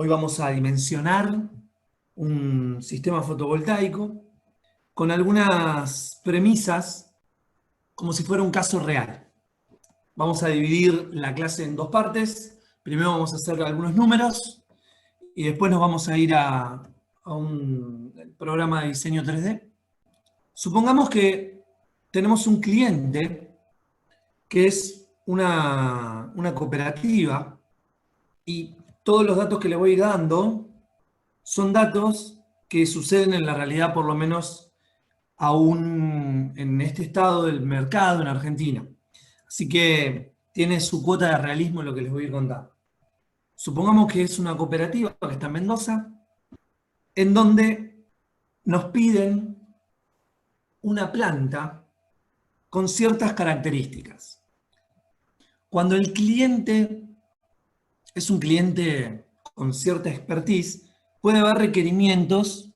Hoy vamos a dimensionar un sistema fotovoltaico con algunas premisas como si fuera un caso real. Vamos a dividir la clase en dos partes. Primero vamos a hacer algunos números y después nos vamos a ir a un programa de diseño 3D. Supongamos que tenemos un cliente que es una cooperativa y todos los datos que le voy dando son datos que suceden en la realidad, por lo menos aún en este estado del mercado en Argentina. Así que tiene su cuota de realismo en lo que les voy a ir contando. Supongamos que es una cooperativa que está en Mendoza, en donde nos piden una planta con ciertas características. Cuando el cliente es un cliente con cierta expertise, puede haber requerimientos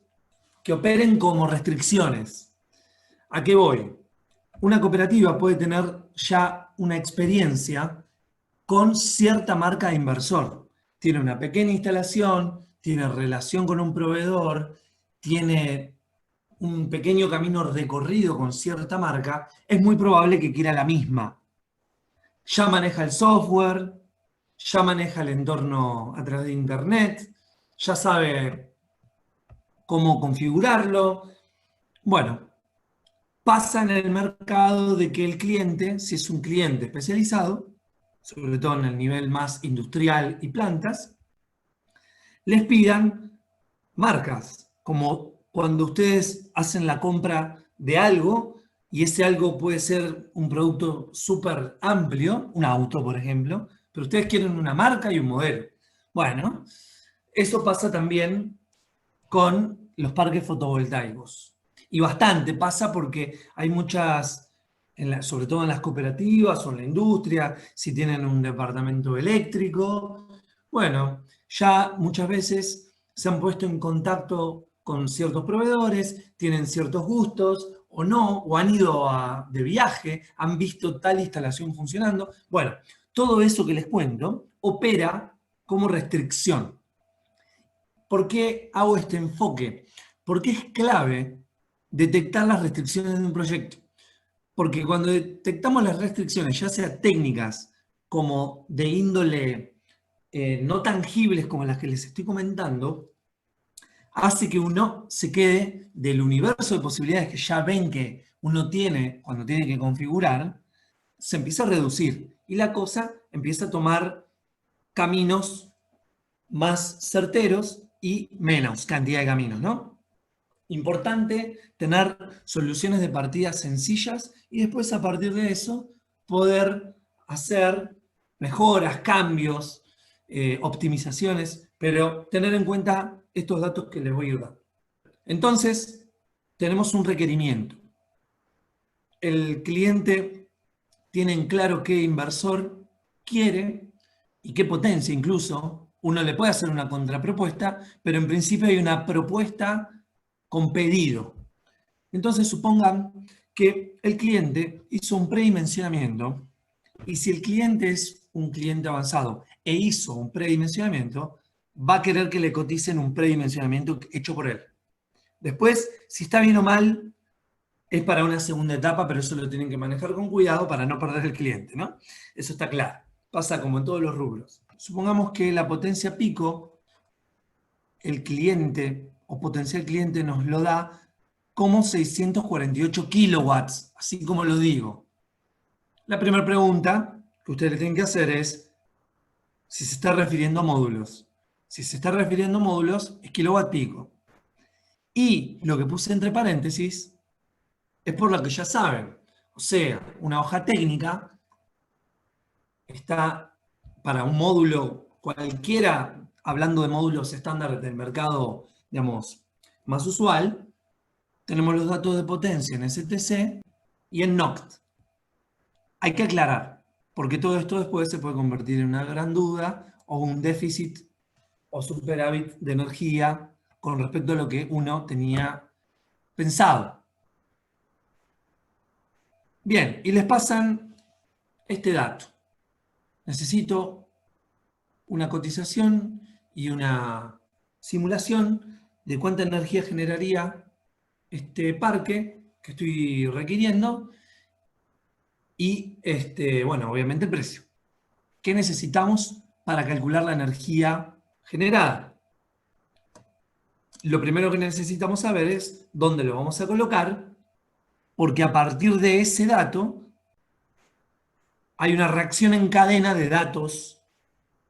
que operen como restricciones. ¿A qué voy? Una cooperativa puede tener ya una experiencia con cierta marca de inversor. Tiene una pequeña instalación, tiene relación con un proveedor, tiene un pequeño camino recorrido con cierta marca, es muy probable que quiera la misma. Ya maneja el software, ya maneja el entorno a través de Internet, ya sabe cómo configurarlo. Bueno, pasa en el mercado de que el cliente, si es un cliente especializado, sobre todo en el nivel más industrial y plantas, les pidan marcas, como cuando ustedes hacen la compra de algo y ese algo puede ser un producto súper amplio, un auto, por ejemplo, pero ustedes quieren una marca y un modelo. Bueno, eso pasa también con los parques fotovoltaicos. Y bastante pasa porque hay muchas, sobre todo en las cooperativas o en la industria, si tienen un departamento eléctrico, bueno, ya muchas veces se han puesto en contacto con ciertos proveedores, tienen ciertos gustos o no, o han ido de viaje, han visto tal instalación funcionando. Bueno, todo eso que les cuento opera como restricción. ¿Por qué hago este enfoque? Porque es clave detectar las restricciones de un proyecto. Porque cuando detectamos las restricciones, ya sea técnicas como de índole no tangibles como las que les estoy comentando, hace que uno se quede del universo de posibilidades que ya ven que uno tiene cuando tiene que configurar, se empieza a reducir y la cosa empieza a tomar caminos más certeros y menos cantidad de caminos, ¿no? Importante tener soluciones de partida sencillas y después a partir de eso poder hacer mejoras, cambios, optimizaciones, pero tener en cuenta estos datos que les voy a ir dando. Entonces, tenemos un requerimiento. El cliente tiene en claro qué inversor quiere y qué potencia incluso. Uno le puede hacer una contrapropuesta, pero en principio hay una propuesta con pedido. Entonces supongan que el cliente hizo un predimensionamiento y si el cliente es un cliente avanzado e hizo un predimensionamiento, va a querer que le coticen un predimensionamiento hecho por él. Después, si está bien o mal, es para una segunda etapa, pero eso lo tienen que manejar con cuidado para no perder el cliente, ¿no? Eso está claro. Pasa como en todos los rubros. Supongamos que la potencia pico, el cliente o potencial cliente nos lo da como 648 kilowatts, así como lo digo. La primera pregunta que ustedes le tienen que hacer es si se está refiriendo a módulos. Si se está refiriendo a módulos, es kilowatt pico. Y lo que puse entre paréntesis es por lo que ya saben. O sea, una hoja técnica está para un módulo cualquiera, hablando de módulos estándar del mercado, digamos, más usual, tenemos los datos de potencia en STC y en NOCT. Hay que aclarar, porque todo esto después se puede convertir en una gran duda o un déficit o superávit de energía con respecto a lo que uno tenía pensado. Bien, y les pasan este dato. Necesito una cotización y una simulación de cuánta energía generaría este parque que estoy requiriendo y, bueno, obviamente el precio. ¿Qué necesitamos para calcular la energía generada? Lo primero que necesitamos saber es dónde lo vamos a colocar, porque a partir de ese dato hay una reacción en cadena de datos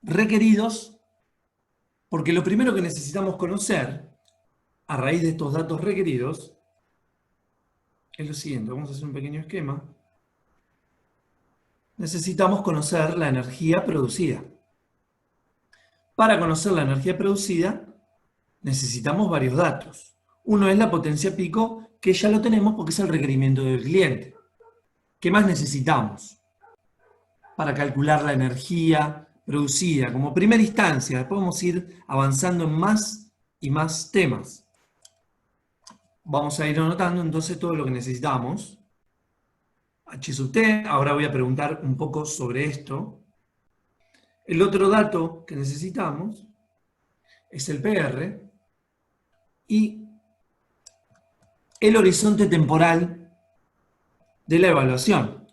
requeridos, porque lo primero que necesitamos conocer a raíz de estos datos requeridos es lo siguiente. Vamos a hacer un pequeño esquema. Necesitamos conocer la energía producida. Para conocer la energía producida necesitamos varios datos. Uno es la potencia pico, que ya lo tenemos porque es el requerimiento del cliente. ¿Qué más necesitamos para calcular la energía producida? Como primera instancia, después vamos a ir avanzando en más y más temas. Vamos a ir anotando entonces todo lo que necesitamos. H sub T, ahora voy a preguntar un poco sobre esto. El otro dato que necesitamos es el PR y el horizonte temporal de la evaluación.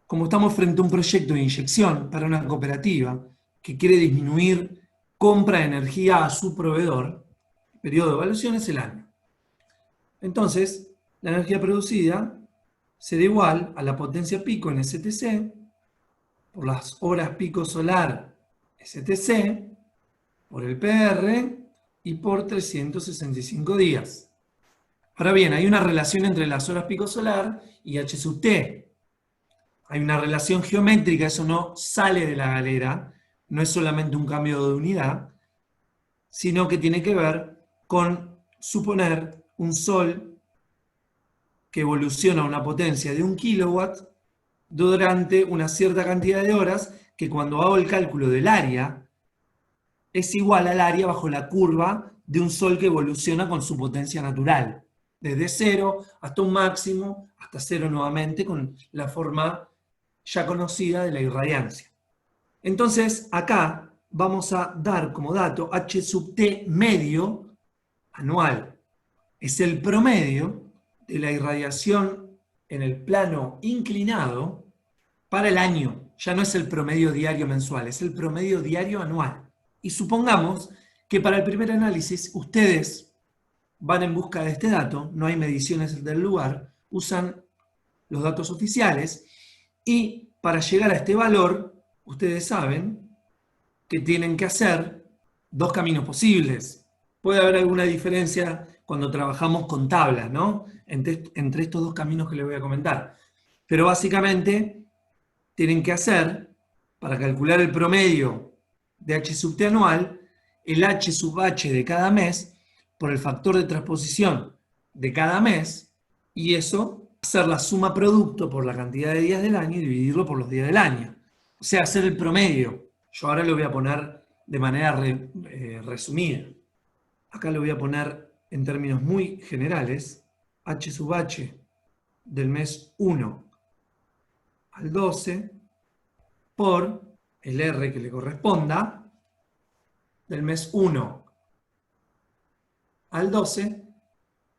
Como estamos frente a un proyecto de inyección para una cooperativa que quiere disminuir compra de energía a su proveedor, el periodo de evaluación es el año. Entonces, la energía producida será igual a la potencia pico en STC por las horas pico solar STC por el PR y por 365 días. Ahora bien, hay una relación entre las horas pico solar y H sub T. Hay una relación geométrica, eso no sale de la galera, no es solamente un cambio de unidad, sino que tiene que ver con suponer un sol que evoluciona a una potencia de 1 kilowatt durante una cierta cantidad de horas, que cuando hago el cálculo del área, es igual al área bajo la curva de un sol que evoluciona con su potencia natural, desde 0 hasta un máximo, hasta 0 nuevamente, con la forma ya conocida de la irradiancia. Entonces, acá vamos a dar como dato H sub T medio anual. Es el promedio de la irradiación en el plano inclinado para el año. Ya no es el promedio diario mensual, es el promedio diario anual. Y supongamos que para el primer análisis ustedes van en busca de este dato, no hay mediciones del lugar, usan los datos oficiales y para llegar a este valor, ustedes saben que tienen que hacer dos caminos posibles. Puede haber alguna diferencia cuando trabajamos con tablas, ¿no? Entre estos dos caminos que les voy a comentar. Pero básicamente tienen que hacer, para calcular el promedio de H sub T anual, el H sub H de cada mes por el factor de transposición de cada mes, y eso hacer la suma producto por la cantidad de días del año y dividirlo por los días del año. O sea, hacer el promedio. Yo ahora lo voy a poner de manera resumida. Acá lo voy a poner en términos muy generales. H sub H del mes 1 al 12 por el R que le corresponda del mes 1 al 12,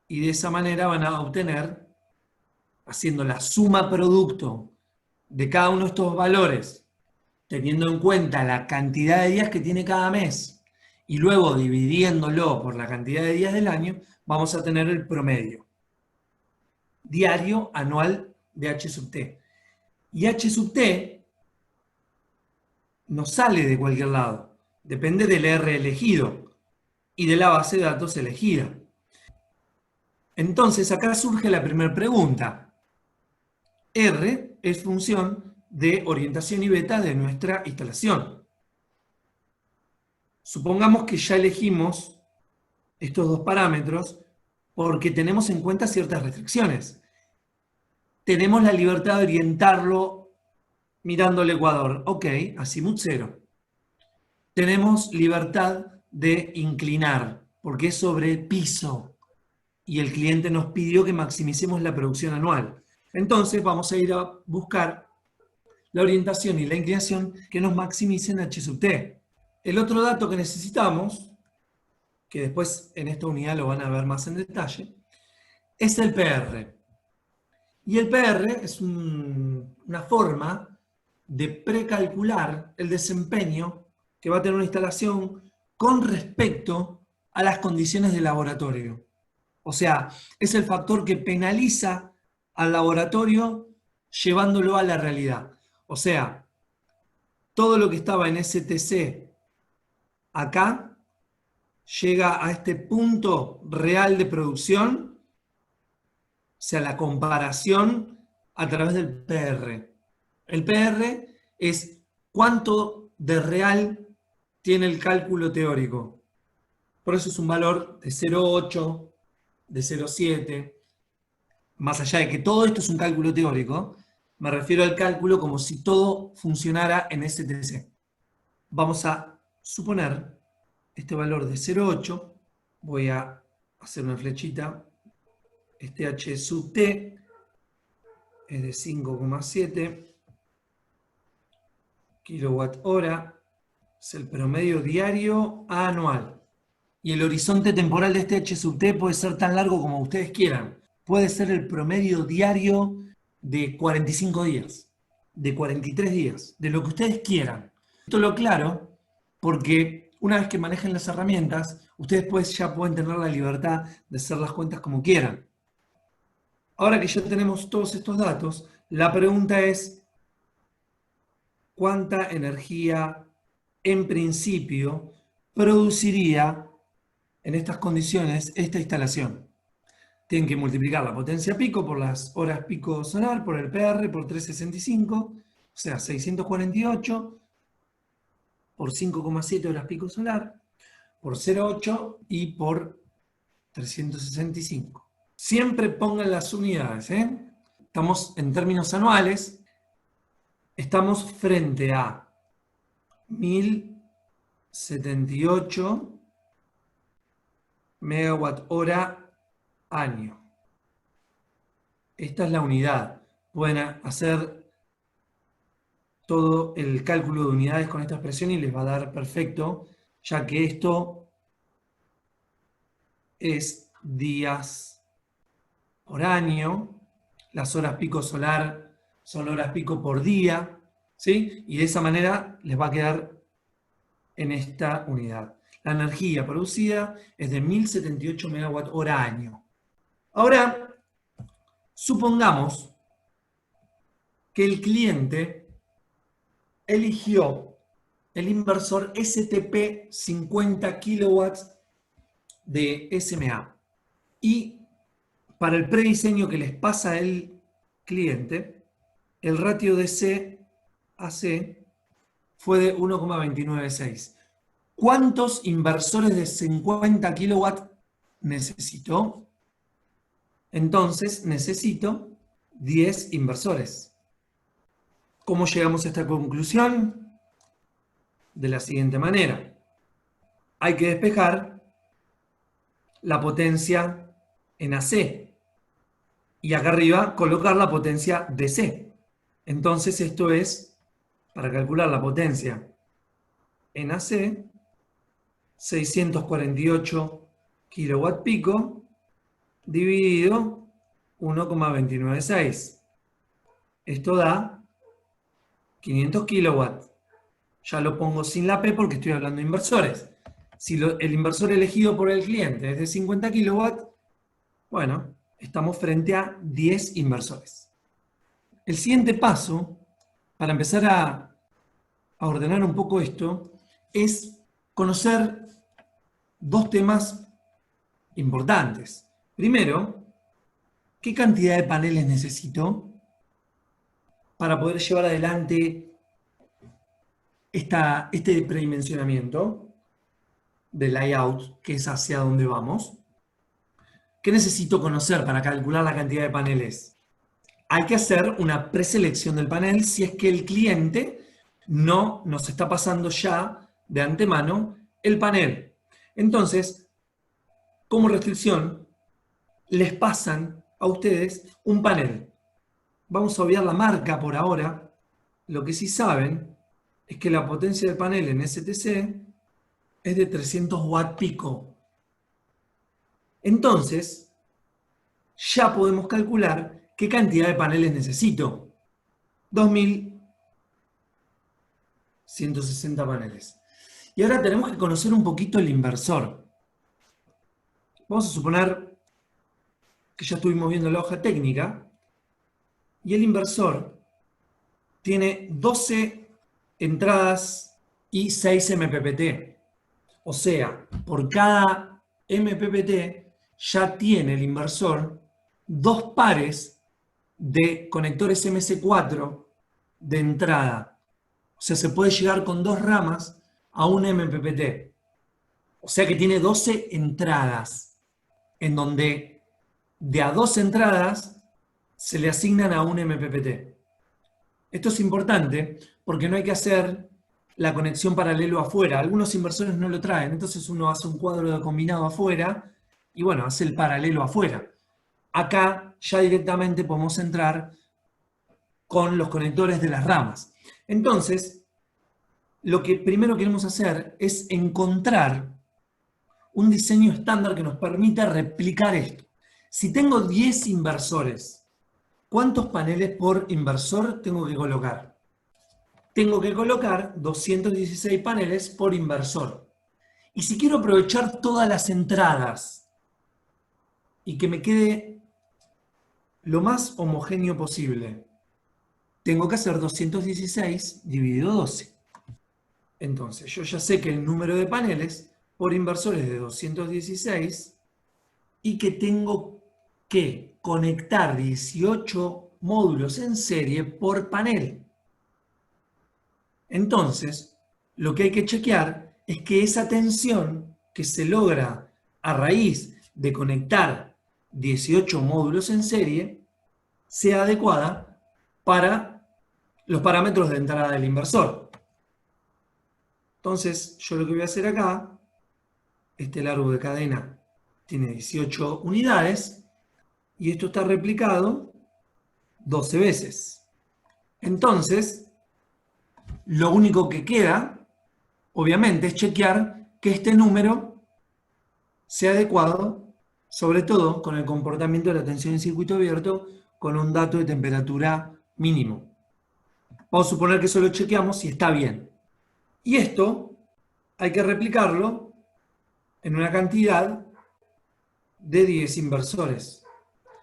y de esa manera van a obtener, haciendo la suma producto de cada uno de estos valores, teniendo en cuenta la cantidad de días que tiene cada mes, y luego dividiéndolo por la cantidad de días del año, vamos a tener el promedio diario anual de H sub T. Y H sub T no sale de cualquier lado, depende del R elegido y de la base de datos elegida. Entonces acá surge la primera pregunta. R es función de orientación y beta de nuestra instalación. Supongamos que ya elegimos estos dos parámetros porque tenemos en cuenta ciertas restricciones. Tenemos la libertad de orientarlo mirando el ecuador. Ok, azimut 0. Tenemos libertad de inclinar porque es sobre piso y el cliente nos pidió que maximicemos la producción anual. Entonces vamos a ir a buscar la orientación y la inclinación que nos maximicen H sub T. El otro dato que necesitamos, que después en esta unidad lo van a ver más en detalle, es el PR. Y el PR es una forma de precalcular el desempeño que va a tener una instalación con respecto a las condiciones de laboratorio. O sea, es el factor que penaliza al laboratorio llevándolo a la realidad. O sea, todo lo que estaba en STC acá llega a este punto real de producción, o sea, la comparación a través del PR. El PR es cuánto de real tiene el cálculo teórico. Por eso es un valor de 0,8, de 0,7. Más allá de que todo esto es un cálculo teórico, me refiero al cálculo como si todo funcionara en STC. Vamos a suponer este valor de 0,8. Voy a hacer una flechita. Este H sub T es de 5,7 kilowatt hora. Es el promedio diario anual. Y el horizonte temporal de este H sub T puede ser tan largo como ustedes quieran. Puede ser el promedio diario de 45 días, de 43 días, de lo que ustedes quieran. Esto lo aclaro porque una vez que manejen las herramientas, ustedes pues ya pueden tener la libertad de hacer las cuentas como quieran. Ahora que ya tenemos todos estos datos, la pregunta es, ¿cuánta energía en principio produciría en estas condiciones esta instalación? Tienen que multiplicar la potencia pico por las horas pico solar, por el PR, por 365, o sea, 648 por 5,7 horas pico solar, por 0,8 y por 365. Siempre pongan las unidades, ¿eh? Estamos en términos anuales, estamos frente a 1078 megawatt hora año. Esta es la unidad. Pueden hacer todo el cálculo de unidades con esta expresión y les va a dar perfecto, ya que esto es días por año. Las horas pico solar son horas pico por día, ¿sí? Y de esa manera les va a quedar en esta unidad. La energía producida es de 1078 megawatt hora año. Ahora, supongamos que el cliente eligió el inversor STP 50 kilowatts de SMA y para el prediseño que les pasa el cliente, el ratio de C a C fue de 1,296. ¿Cuántos inversores de 50 kilowatts necesito? Entonces necesito 10 inversores. ¿Cómo llegamos a esta conclusión? De la siguiente manera. Hay que despejar la potencia en AC y acá arriba colocar la potencia DC. Entonces esto es, para calcular la potencia en AC, 648 kilowatt pico dividido 1,296. Esto da 500 kilowatts. Ya lo pongo sin la P porque estoy hablando de inversores. Si el inversor elegido por el cliente es de 50 kilowatts, bueno, estamos frente a 10 inversores. El siguiente paso, para empezar a ordenar un poco esto, es conocer dos temas importantes. Primero, ¿qué cantidad de paneles necesito para poder llevar adelante este predimensionamiento del layout, que es hacia donde vamos? ¿Qué necesito conocer para calcular la cantidad de paneles? Hay que hacer una preselección del panel si es que el cliente no nos está pasando ya de antemano el panel. Entonces, como restricción, les pasan a ustedes un panel. Vamos a obviar la marca por ahora. Lo que sí saben es que la potencia del panel en STC es de 300 watt pico. Entonces, ya podemos calcular qué cantidad de paneles necesito. 2160 paneles. Y ahora tenemos que conocer un poquito el inversor. Vamos a suponer que ya estuvimos viendo la hoja técnica y el inversor tiene 12 entradas y 6 MPPT. O sea, por cada MPPT ya tiene el inversor 2 pares de conectores MC4 de entrada. O sea, se puede llegar con 2 ramas a un MPPT. O sea que tiene 12 entradas, en donde de a 2 entradas se le asignan a un MPPT. Esto es importante porque no hay que hacer la conexión paralelo afuera. Algunos inversores no lo traen, entonces uno hace un cuadro de combinado afuera y bueno, hace el paralelo afuera. Acá ya directamente podemos entrar con los conectores de las ramas. Entonces, lo que primero queremos hacer es encontrar un diseño estándar que nos permita replicar esto. Si tengo 10 inversores, ¿cuántos paneles por inversor tengo que colocar? Tengo que colocar 216 paneles por inversor. Y si quiero aprovechar todas las entradas y que me quede lo más homogéneo posible, tengo que hacer 216 dividido 12. Entonces, yo ya sé que el número de paneles por inversor es de 216 y que tengo que conectar 18 módulos en serie por panel. Entonces, lo que hay que chequear es que esa tensión que se logra a raíz de conectar 18 módulos en serie sea adecuada para los parámetros de entrada del inversor. Entonces, yo lo que voy a hacer acá, este largo de cadena tiene 18 unidades y esto está replicado 12 veces. Entonces, lo único que queda, obviamente, es chequear que este número sea adecuado, sobre todo con el comportamiento de la tensión en circuito abierto, con un dato de temperatura mínimo. Vamos a suponer que eso lo chequeamos si está bien. Y esto hay que replicarlo en una cantidad de 10 inversores.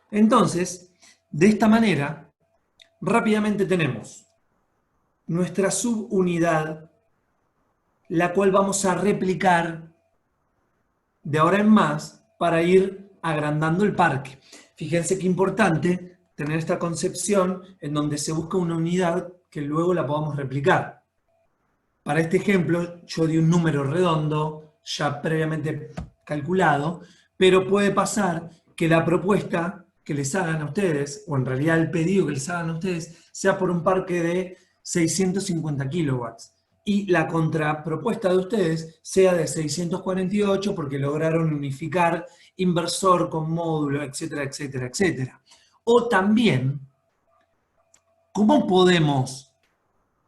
Entonces, de esta manera, rápidamente tenemos nuestra subunidad, la cual vamos a replicar de ahora en más para ir agrandando el parque. Fíjense qué importante tener esta concepción en donde se busca una unidad que luego la podamos replicar. Para este ejemplo, yo di un número redondo, ya previamente calculado, pero puede pasar que la propuesta que les hagan a ustedes, o en realidad el pedido que les hagan a ustedes, sea por un parque de 650 kilowatts. Y la contrapropuesta de ustedes sea de 648 porque lograron unificar inversor con módulo, etcétera, etcétera, etcétera. O también, ¿cómo podemos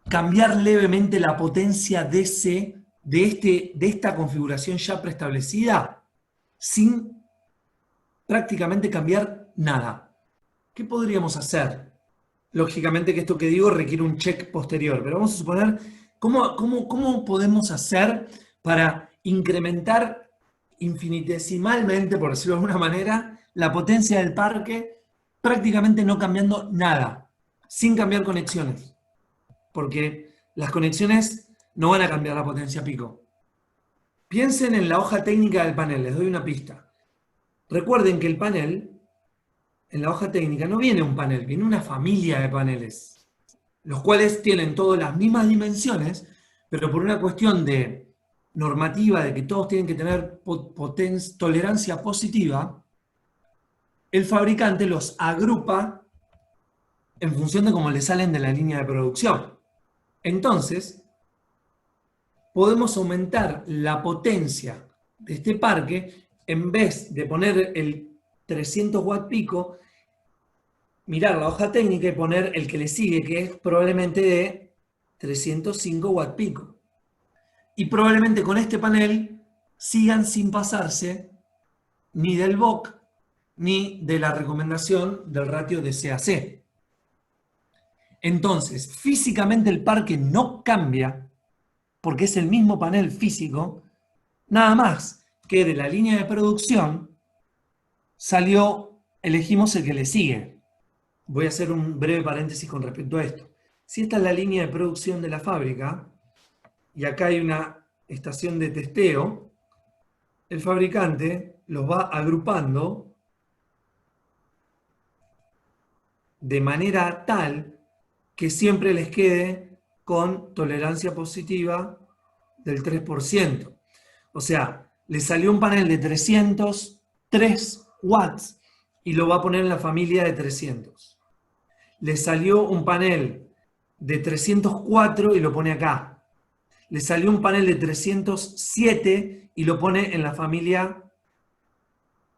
cambiar levemente la potencia DC de esta configuración ya preestablecida sin prácticamente cambiar nada? ¿Qué podríamos hacer? Lógicamente que esto que digo requiere un check posterior, pero vamos a suponer cómo podemos hacer para incrementar infinitesimalmente, por decirlo de alguna manera, la potencia del parque prácticamente no cambiando nada, sin cambiar conexiones. Porque las conexiones no van a cambiar la potencia pico. Piensen en la hoja técnica del panel, les doy una pista. Recuerden que el panel, en la hoja técnica, no viene un panel, viene una familia de paneles, los cuales tienen todas las mismas dimensiones, pero por una cuestión de normativa, de que todos tienen que tener tolerancia positiva, el fabricante los agrupa en función de cómo le salen de la línea de producción. Entonces, podemos aumentar la potencia de este parque, en vez de poner el 300 watt pico, mirar la hoja técnica y poner el que le sigue, que es probablemente de 305 watt pico. y probablemente con este panel sigan sin pasarse ni del VOC ni de la recomendación del ratio de CAC. Entonces, físicamente el parque no cambia, porque es el mismo panel físico, nada más que de la línea de producción elegimos el que le sigue. Voy a hacer un breve paréntesis con respecto a esto. Si esta es la línea de producción de la fábrica, y acá hay una estación de testeo, el fabricante los va agrupando de manera tal que siempre les quede con tolerancia positiva del 3%. O sea, le salió un panel de 303 watts y lo va a poner en la familia de 300. Le salió un panel de 304 y lo pone acá. Le salió un panel de 307 y lo pone en la familia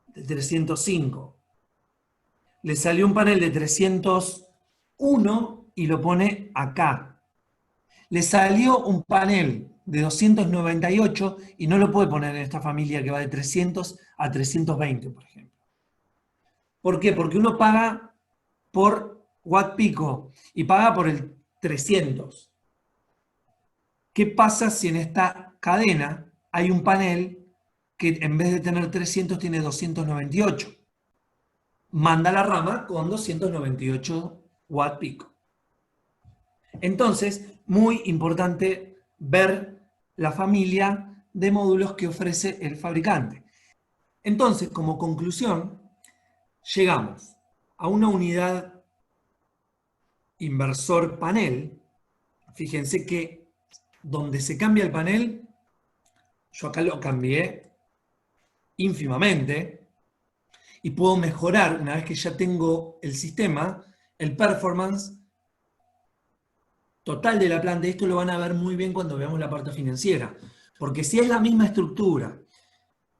de 305. Le salió un panel de 301 y lo pone acá. Le salió un panel de 298 y no lo puede poner en esta familia que va de 300 a 320, por ejemplo. ¿Por qué? Porque uno paga por watt pico y paga por el 300. ¿Qué pasa si en esta cadena hay un panel que en vez de tener 300 tiene 298? Manda la rama con 298 watt pico. Entonces, muy importante ver la familia de módulos que ofrece el fabricante. Entonces, como conclusión, llegamos a una unidad inversor panel. Fíjense que donde se cambia el panel, yo acá lo cambié ínfimamente y puedo mejorar, una vez que ya tengo el sistema, el performance total de la planta. Esto lo van a ver muy bien cuando veamos la parte financiera, porque si es la misma estructura,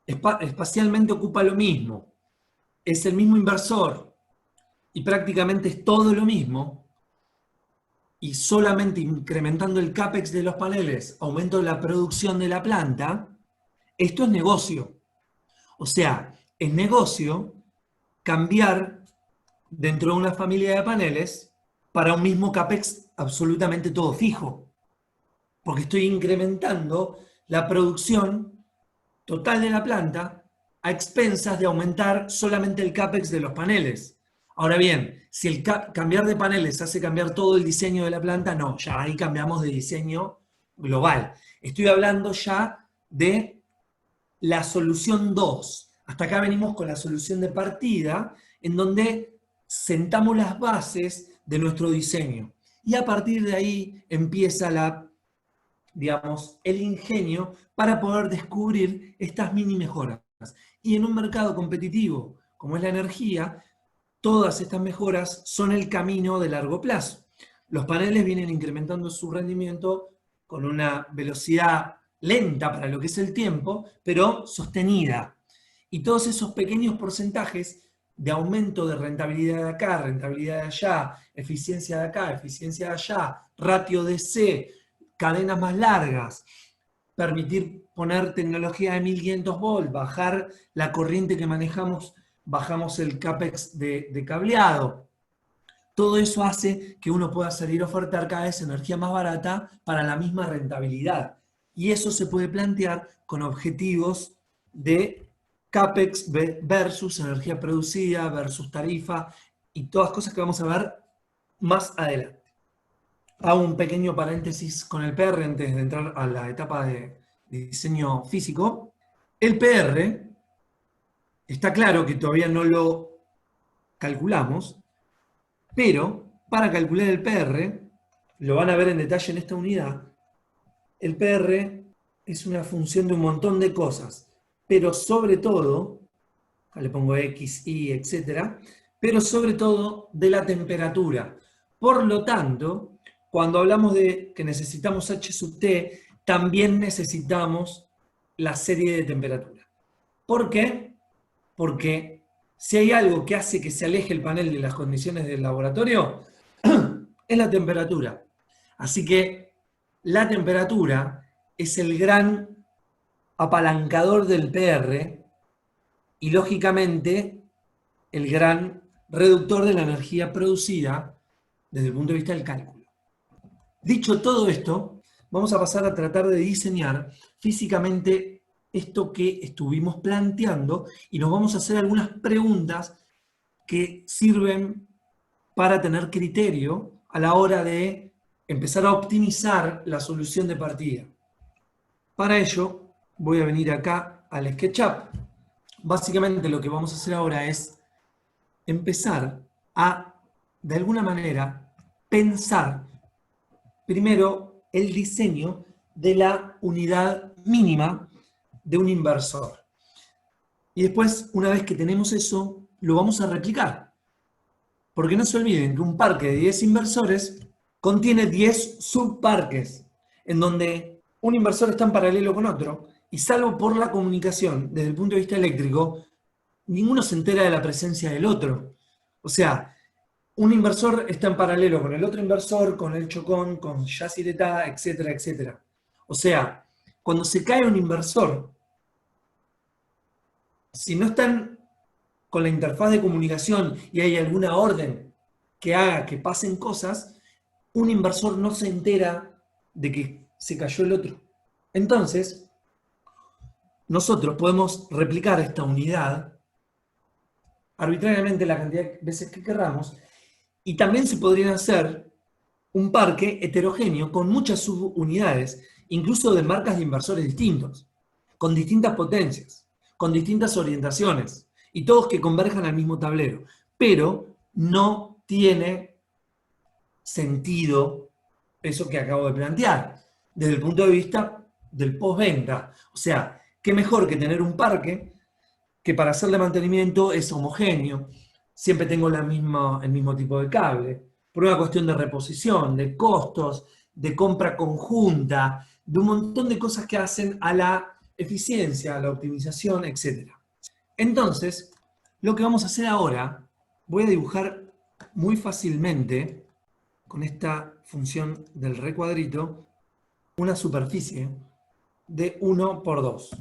espacialmente ocupa lo mismo, es el mismo inversor y prácticamente es todo lo mismo, y solamente incrementando el CAPEX de los paneles aumento la producción de la planta, esto es negocio. O sea, es negocio cambiar dentro de una familia de paneles para un mismo CAPEX absolutamente todo fijo, porque estoy incrementando la producción total de la planta a expensas de aumentar solamente el CAPEX de los paneles. Ahora bien, si el cambiar de paneles hace cambiar todo el diseño de la planta, no, ya ahí cambiamos de diseño global. Estoy hablando ya de la solución 2. Hasta acá venimos con la solución de partida, en donde sentamos las bases de nuestro diseño. Y a partir de ahí empieza el ingenio para poder descubrir estas mini mejoras. Y en un mercado competitivo como es la energía, todas estas mejoras son el camino de largo plazo. Los paneles vienen incrementando su rendimiento con una velocidad lenta para lo que es el tiempo, pero sostenida. Y todos esos pequeños porcentajes de aumento de rentabilidad de acá, rentabilidad de allá, eficiencia de acá, eficiencia de allá, ratio DC, cadenas más largas, permitir poner tecnología de 1500 volts, bajar la corriente que manejamos, bajamos el CAPEX de cableado. Todo eso hace que uno pueda salir a ofertar cada vez energía más barata para la misma rentabilidad. Y eso se puede plantear con objetivos de CAPEX versus energía producida, versus tarifa, y todas cosas que vamos a ver más adelante. Hago un pequeño paréntesis con el PR antes de entrar a la etapa de diseño físico. El PR, está claro que todavía no lo calculamos, pero para calcular el PR, lo van a ver en detalle en esta unidad, el PR es una función de un montón de cosas, pero sobre todo, acá le pongo X, Y, etc., pero sobre todo de la temperatura. Por lo tanto, cuando hablamos de que necesitamos H sub T, también necesitamos la serie de temperatura. ¿Por qué? Porque si hay algo que hace que se aleje el panel de las condiciones del laboratorio, es la temperatura. Así que la temperatura es el gran apalancador del PR y, lógicamente, el gran reductor de la energía producida desde el punto de vista del cálculo. Dicho todo esto, vamos a pasar a tratar de diseñar físicamente esto que estuvimos planteando y nos vamos a hacer algunas preguntas que sirven para tener criterio a la hora de empezar a optimizar la solución de partida. Para ello, voy a venir acá al SketchUp. Básicamente lo que vamos a hacer ahora es empezar a, de alguna manera, pensar primero el diseño de la unidad mínima de un inversor. Y después, una vez que tenemos eso, lo vamos a replicar. Porque no se olviden que un parque de 10 inversores contiene 10 subparques, en donde un inversor está en paralelo con otro, y salvo por la comunicación desde el punto de vista eléctrico, ninguno se entera de la presencia del otro. O sea, un inversor está en paralelo con el otro inversor, con el chocón, con Yacyretá, etcétera, etcétera. O sea, cuando se cae un inversor, si no están con la interfaz de comunicación y hay alguna orden que haga que pasen cosas, un inversor no se entera de que se cayó el otro. Entonces, nosotros podemos replicar esta unidad arbitrariamente la cantidad de veces que queramos, y también se podrían hacer un parque heterogéneo con muchas subunidades, incluso de marcas de inversores distintos, con distintas potencias, con distintas orientaciones, y todos que converjan al mismo tablero. Pero no tiene sentido eso que acabo de plantear, desde el punto de vista del postventa. O sea, qué mejor que tener un parque que para hacerle mantenimiento es homogéneo, siempre tengo el mismo tipo de cable, por una cuestión de reposición, de costos, de compra conjunta, de un montón de cosas que hacen a la eficiencia, a la optimización, etc. Entonces, lo que vamos a hacer ahora, voy a dibujar muy fácilmente, con esta función del recuadrito, una superficie de 1 por 2.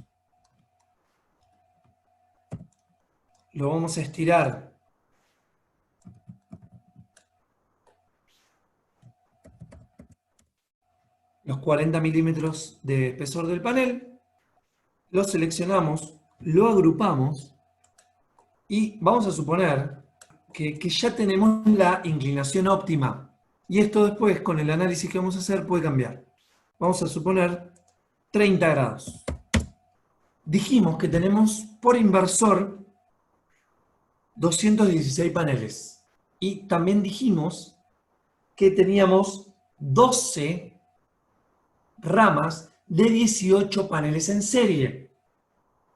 Lo vamos a estirar los 40 milímetros de espesor del panel, lo seleccionamos, lo agrupamos y vamos a suponer que ya tenemos la inclinación óptima. Y esto después, con el análisis que vamos a hacer, puede cambiar. Vamos a suponer 30 grados. Dijimos que tenemos por inversor 216 paneles. Y también dijimos que teníamos 12 ramas de 18 paneles en serie.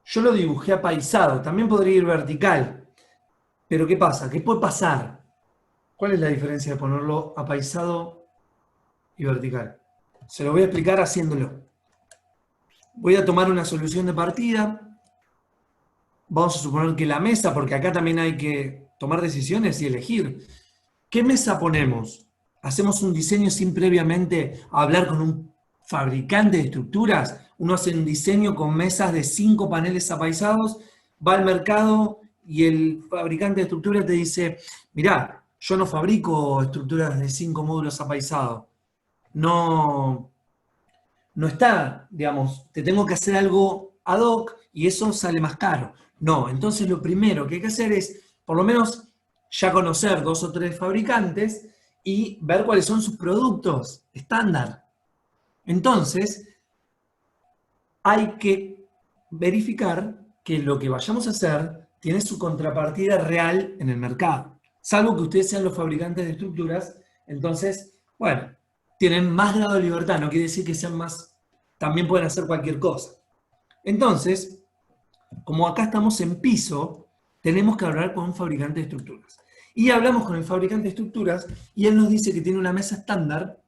Yo lo dibujé apaisado, también podría ir vertical. Pero ¿qué pasa? ¿Qué puede pasar? ¿Cuál es la diferencia de ponerlo apaisado y vertical? Se lo voy a explicar haciéndolo. Voy a tomar una solución de partida. Vamos a suponer que la mesa, porque acá también hay que tomar decisiones y elegir. ¿Qué mesa ponemos? ¿Hacemos un diseño sin previamente hablar con un fabricante de estructuras? Uno hace un diseño con mesas de 5 paneles apaisados, va al mercado y el fabricante de estructuras te dice, mirá, yo no fabrico estructuras de 5 módulos apaisados. No está, digamos, te tengo que hacer algo ad hoc y eso sale más caro. No, entonces lo primero que hay que hacer es, por lo menos, ya conocer 2 o 3 fabricantes y ver cuáles son sus productos estándar. Entonces, hay que verificar que lo que vayamos a hacer tiene su contrapartida real en el mercado. Salvo que ustedes sean los fabricantes de estructuras, entonces, bueno, tienen más grado de libertad, no quiere decir que sean más, también pueden hacer cualquier cosa. Entonces, como acá estamos en piso, tenemos que hablar con un fabricante de estructuras. Y hablamos con el fabricante de estructuras y él nos dice que tiene una mesa estándar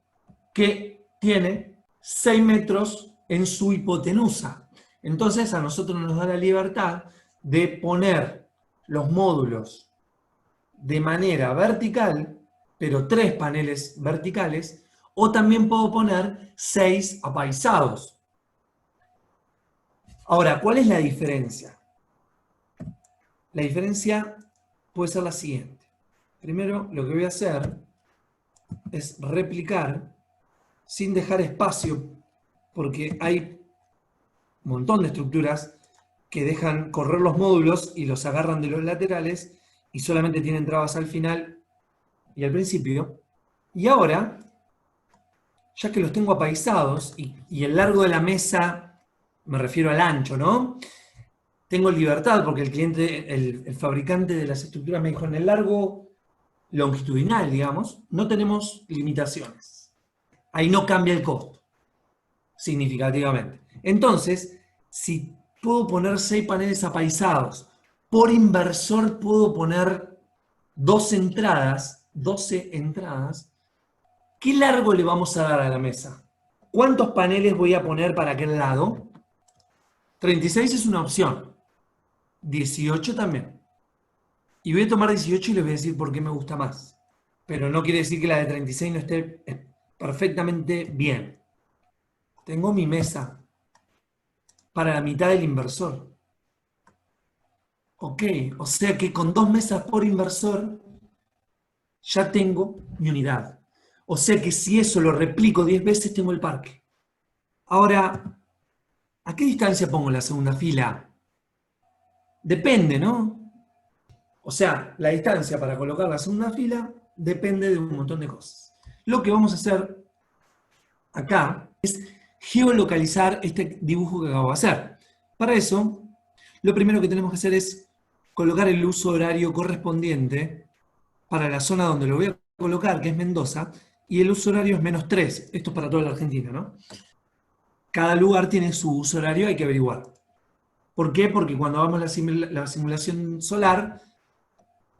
que tiene 6 metros en su hipotenusa. Entonces a nosotros nos da la libertad de poner los módulos de manera vertical, pero 3 paneles verticales, o también puedo poner 6 apaisados. Ahora, ¿cuál es la diferencia? La diferencia puede ser la siguiente. Primero, lo que voy a hacer es replicar sin dejar espacio, porque hay un montón de estructuras que dejan correr los módulos y los agarran de los laterales y solamente tienen trabas al final y al principio. Y ahora, ya que los tengo apaisados y el largo de la mesa, me refiero al ancho, ¿no? Tengo libertad porque el cliente, el fabricante de las estructuras me dijo, en el largo longitudinal, digamos, no tenemos limitaciones. Ahí no cambia el costo significativamente. Entonces, si puedo poner 6 paneles apaisados, por inversor puedo poner 12 entradas, ¿qué largo le vamos a dar a la mesa? ¿Cuántos paneles voy a poner para aquel lado? 36 es una opción, 18 también. Y voy a tomar 18 y les voy a decir por qué me gusta más. Pero no quiere decir que la de 36 no esté perfectamente bien. Tengo mi mesa para la mitad del inversor. Ok, o sea que con 2 mesas por inversor ya tengo mi unidad. O sea que si eso lo replico 10 veces, tengo el parque. Ahora, ¿a qué distancia pongo la segunda fila? Depende, ¿no? O sea, la distancia para colocar la segunda fila depende de un montón de cosas. Lo que vamos a hacer acá es geolocalizar este dibujo que acabo de hacer. Para eso, lo primero que tenemos que hacer es colocar el uso horario correspondiente para la zona donde lo voy a colocar, que es Mendoza, y el uso horario es -3. Esto es para toda la Argentina, ¿no? Cada lugar tiene su uso horario, hay que averiguar. ¿Por qué? Porque cuando hagamos la simulación solar,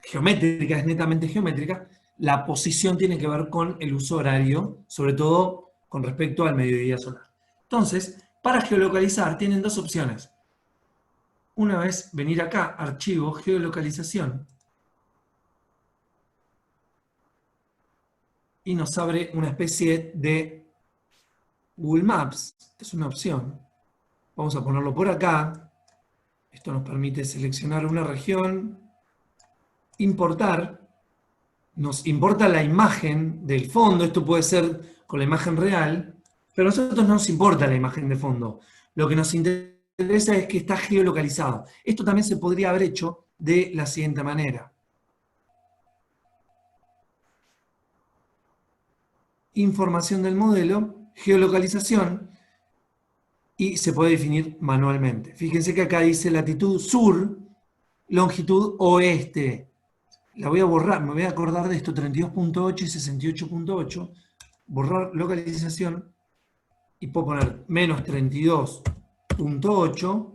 geométrica, es netamente geométrica, la posición tiene que ver con el uso horario, sobre todo con respecto al mediodía solar. Entonces, para geolocalizar tienen dos opciones. Una vez venir acá, archivo, geolocalización, y nos abre una especie de Google Maps. Es una opción. Vamos a ponerlo por acá. Esto nos permite seleccionar una región, importar. Nos importa la imagen del fondo. Esto puede ser con la imagen real, pero a nosotros no nos importa la imagen de fondo. Lo que nos interesa es que está geolocalizado. Esto también se podría haber hecho de la siguiente manera. Información del modelo, geolocalización, y se puede definir manualmente. Fíjense que acá dice latitud sur, longitud oeste. La voy a borrar, me voy a acordar de esto, 32.8 y 68.8. Borrar localización y puedo poner -32.8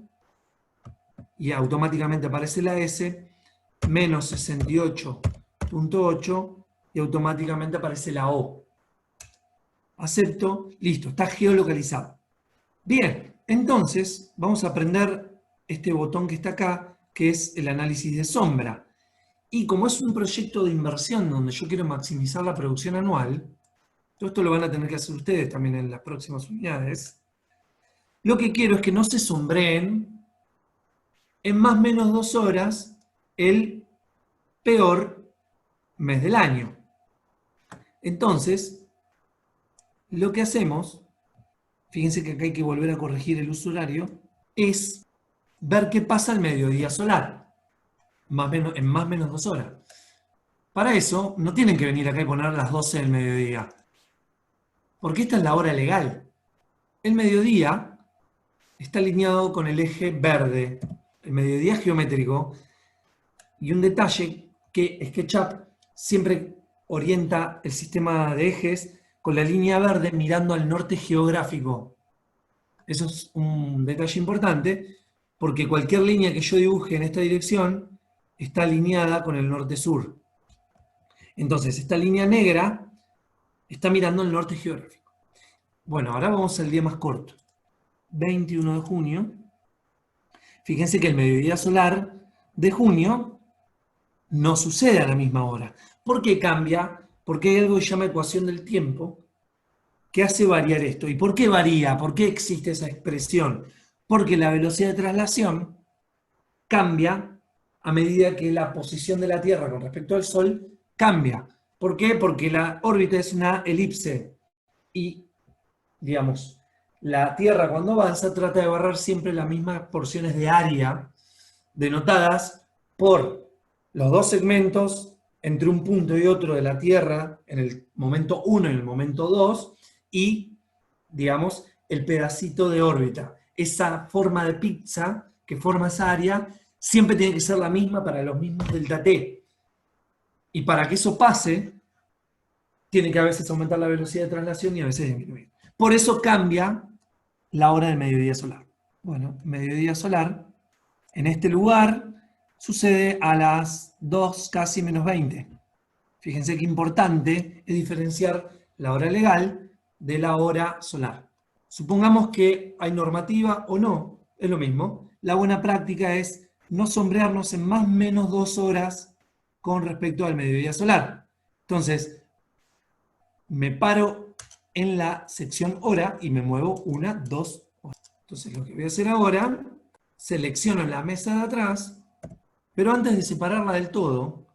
y automáticamente aparece la S, -68.8 y automáticamente aparece la O. Acepto, listo, está geolocalizado. Bien, entonces vamos a aprender este botón que está acá, que es el análisis de sombra. Y como es un proyecto de inversión donde yo quiero maximizar la producción anual, todo esto lo van a tener que hacer ustedes también en las próximas unidades, lo que quiero es que no se sombreen en más o menos 2 horas el peor mes del año. Entonces, lo que hacemos, fíjense que acá hay que volver a corregir el uso horario, es ver qué pasa al mediodía solar, en más o menos 2 horas. Para eso, no tienen que venir acá y poner las 12 del mediodía, porque esta es la hora legal. El mediodía está alineado con el eje verde, el mediodía geométrico, y un detalle que SketchUp siempre orienta el sistema de ejes con la línea verde mirando al norte geográfico. Eso es un detalle importante, porque cualquier línea que yo dibuje en esta dirección está alineada con el norte-sur. Entonces, esta línea negra está mirando el norte geográfico. Bueno, ahora vamos al día más corto. 21 de junio. Fíjense que el mediodía solar de junio no sucede a la misma hora. ¿Por qué cambia? Porque hay algo que se llama ecuación del tiempo que hace variar esto. ¿Y por qué varía? ¿Por qué existe esa expresión? Porque la velocidad de traslación cambia a medida que la posición de la Tierra con respecto al Sol cambia. ¿Por qué? Porque la órbita es una elipse y, digamos, la Tierra cuando avanza trata de barrer siempre las mismas porciones de área denotadas por los dos segmentos entre un punto y otro de la Tierra en el momento 1 y en el momento 2 y, digamos, el pedacito de órbita. Esa forma de pizza que forma esa área siempre tiene que ser la misma para los mismos delta t. Y para que eso pase, tiene que a veces aumentar la velocidad de traslación y a veces disminuir. Por eso cambia la hora del mediodía solar. Bueno, mediodía solar, en este lugar, sucede a las 2 casi menos 20. Fíjense qué importante es diferenciar la hora legal de la hora solar. Supongamos que hay normativa o no, es lo mismo. La buena práctica es no sombrearnos en más o menos 2 horas con respecto al mediodía solar. Entonces, me paro en la sección hora y me muevo 1, 2 horas. Entonces, lo que voy a hacer ahora, selecciono la mesa de atrás, pero antes de separarla del todo,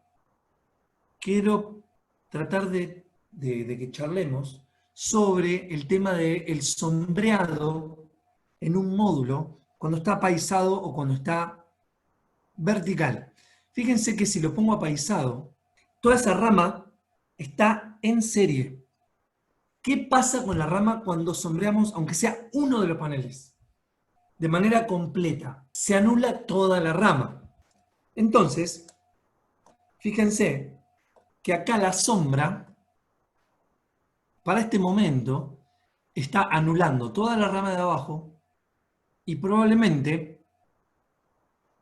quiero tratar de que charlemos sobre el tema del sombreado en un módulo cuando está apaisado o cuando está vertical. Fíjense que si lo pongo apaisado, toda esa rama está en serie. ¿Qué pasa con la rama cuando sombreamos, aunque sea uno de los paneles? De manera completa. Se anula toda la rama. Entonces, fíjense que acá la sombra, para este momento, está anulando toda la rama de abajo y probablemente,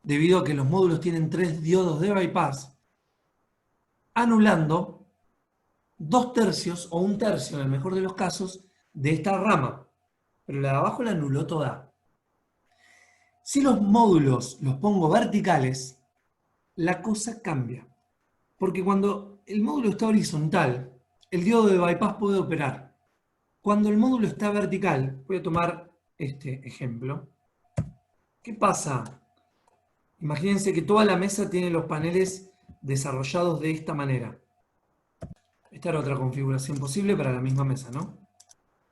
debido a que los módulos tienen 3 diodos de bypass, anulando 2/3 o 1/3, en el mejor de los casos, de esta rama. Pero la de abajo la anuló toda. Si los módulos los pongo verticales, la cosa cambia. Porque cuando el módulo está horizontal, el diodo de bypass puede operar. Cuando el módulo está vertical, voy a tomar este ejemplo. ¿Qué pasa? Imagínense que toda la mesa tiene los paneles desarrollados de esta manera. Esta era otra configuración posible para la misma mesa, ¿no?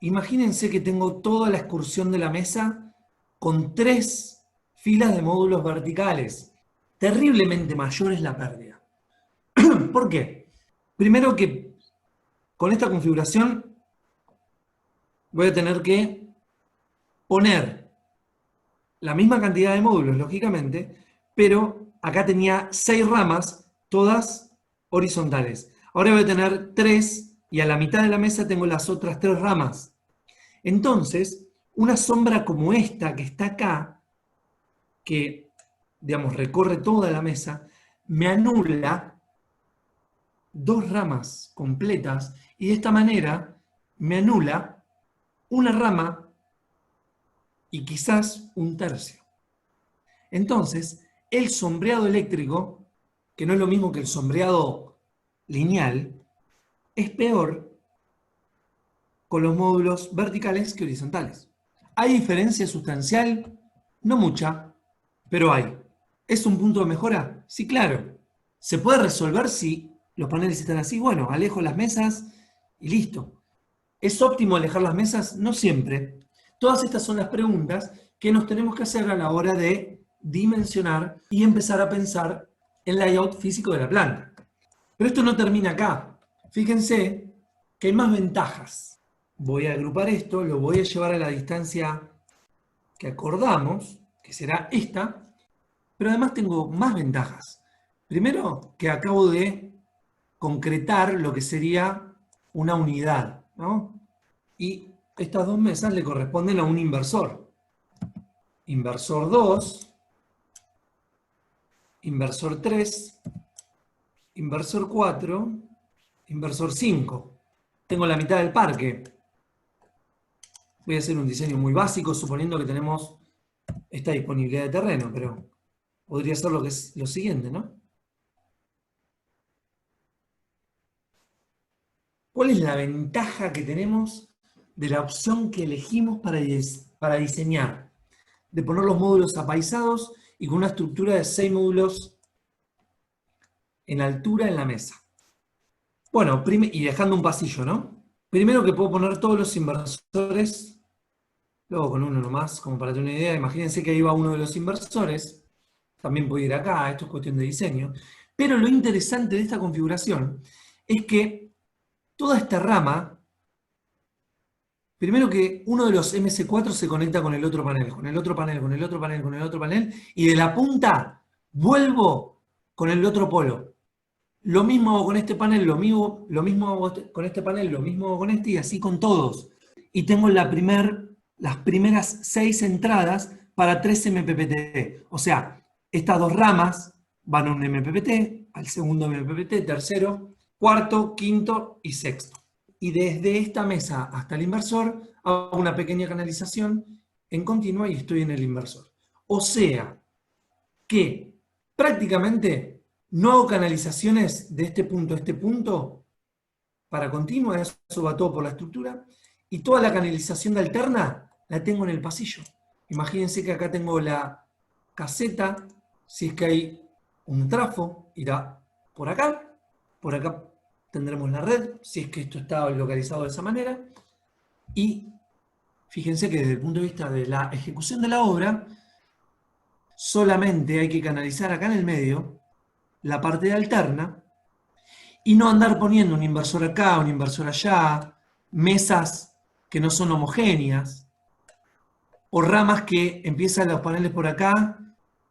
Imagínense que tengo toda la excursión de la mesa con 3 filas de módulos verticales. Terriblemente mayor es la pérdida. ¿Por qué? Primero que con esta configuración voy a tener que poner la misma cantidad de módulos, lógicamente, pero acá tenía 6 ramas, todas horizontales. Ahora voy a tener 3 y a la mitad de la mesa tengo las otras 3 ramas. Entonces, una sombra como esta que está acá, que, digamos, recorre toda la mesa, me anula 2 ramas completas y de esta manera me anula una rama y quizás 1/3. Entonces, el sombreado eléctrico, que no es lo mismo que el sombreado lineal, es peor con los módulos verticales que horizontales. ¿Hay diferencia sustancial? No mucha, pero hay. ¿Es un punto de mejora? Sí, claro. ¿Se puede resolver si los paneles están así? Bueno, alejo las mesas y listo. ¿Es óptimo alejar las mesas? No siempre. Todas estas son las preguntas que nos tenemos que hacer a la hora de dimensionar y empezar a pensar en layout físico de la planta. Pero esto no termina acá. Fíjense que hay más ventajas. Voy a agrupar esto, lo voy a llevar a la distancia que acordamos, que será esta, pero además tengo más ventajas. Primero, que acabo de concretar lo que sería una unidad, ¿no? Y estas 2 mesas le corresponden a un inversor. Inversor 2, inversor 3, inversor 4, inversor 5. Tengo la mitad del parque. Voy a hacer un diseño muy básico, suponiendo que tenemos esta disponibilidad de terreno, pero podría ser lo que es lo siguiente, ¿no? ¿Cuál es la ventaja que tenemos de la opción que elegimos para diseñar? de poner los módulos apaisados y con una estructura de 6 módulos en altura en la mesa. Bueno, y dejando un pasillo, ¿no? Primero que puedo poner todos los inversores, luego con uno nomás, como para tener una idea. Imagínense que ahí va uno de los inversores. También puedo ir acá, esto es cuestión de diseño. Pero lo interesante de esta configuración es que toda esta rama, primero que uno de los MC4 se conecta con el otro panel, con el otro panel, con el otro panel, con el otro panel, y de la punta vuelvo con el otro polo. Lo mismo hago con este panel, lo mismo hago con este panel, lo mismo hago con este, y así con todos. Y tengo las primeras 6 entradas para 3 MPPT. O sea, estas 2 ramas van a un MPPT, al segundo MPPT, tercero, cuarto, quinto y sexto. Y desde esta mesa hasta el inversor hago una pequeña canalización en continua y estoy en el inversor. O sea, que prácticamente no hago canalizaciones de este punto a este punto para continua, eso va todo por la estructura, y toda la canalización de alterna la tengo en el pasillo. Imagínense que acá tengo la caseta, si es que hay un trafo, irá por acá tendremos la red, si es que esto está localizado de esa manera, y fíjense que desde el punto de vista de la ejecución de la obra, solamente hay que canalizar acá en el medio la parte de alterna y no andar poniendo un inversor acá, un inversor allá, mesas que no son homogéneas, o ramas que empiezan los paneles por acá